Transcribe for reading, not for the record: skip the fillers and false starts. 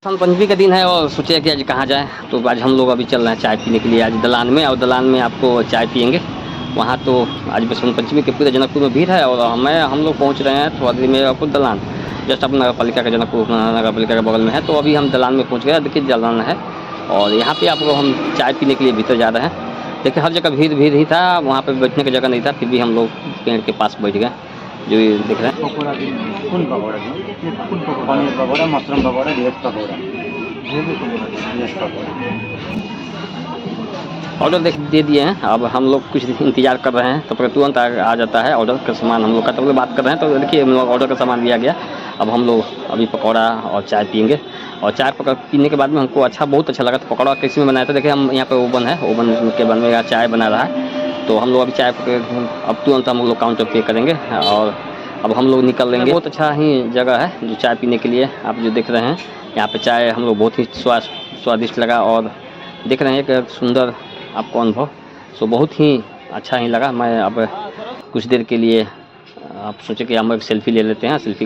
हम पंचमी का दिन है और सोचे कि आज कहाँ जाएँ, तो आज हम लोग अभी चल रहे हैं चाय पीने के लिए आज दलान में और दलान में आपको चाय पिएँगे। वहाँ तो आज बसंत पंचमी के पूरे जनकपुर में भीड़ है और हम लोग पहुँच रहे हैं थोड़ा देर में आपको दलान। जस्ट अपना नगर पालिका का जनकपुर नगर पालिका के बगल में है, तो अभी हम दलान में पहुँच गए। देखिए दलान है और यहाँ पे आपको हम चाय पीने के लिए भीतर जा रहे हैं। देखिए हर जगह भीड़ ही था, वहाँ पे बैठने की जगह नहीं था, फिर भी हम लोग पेड़ के पास बैठ गए, जो ये दिख रहा है। पकौड़ा कुन पकौड़ा कुन pakora paneer pakora mushroom pakora veg pakora veg pakora order दे दिए हैं। अब हम लोग कुछ इंतज़ार कर रहे हैं, तब तक तुरंत आ जाता है ऑर्डर का सामान। हम लोग का तब लोग बात कर रहे हैं, तो देखिए हम लोग ऑर्डर का सामान दिया गया। अब हम लोग अभी पकौड़ा और चाय पिएंगे और चाय पीने के बाद में हमको बहुत अच्छा लगा। तो पकौड़ा किसी में बनाया था, देखिए हम यहाँ पे ओवन है, ओवन के बनने चाय बना रहा है। तो हम लोग अभी चाय अब तुरंत हम लोग काउंटर पे करेंगे और अब हम लोग निकल लेंगे। बहुत अच्छा ही जगह है जो चाय पीने के लिए आप जो देख रहे हैं। यहाँ पे चाय हम लोग बहुत ही स्वादिष्ट लगा और देख रहे हैं एक सुंदर आपको अनुभव। सो बहुत ही अच्छा ही लगा। मैं अब कुछ देर के लिए आप सोचे कि हम एक सेल्फ़ी ले लेते हैं। सेल्फ़ी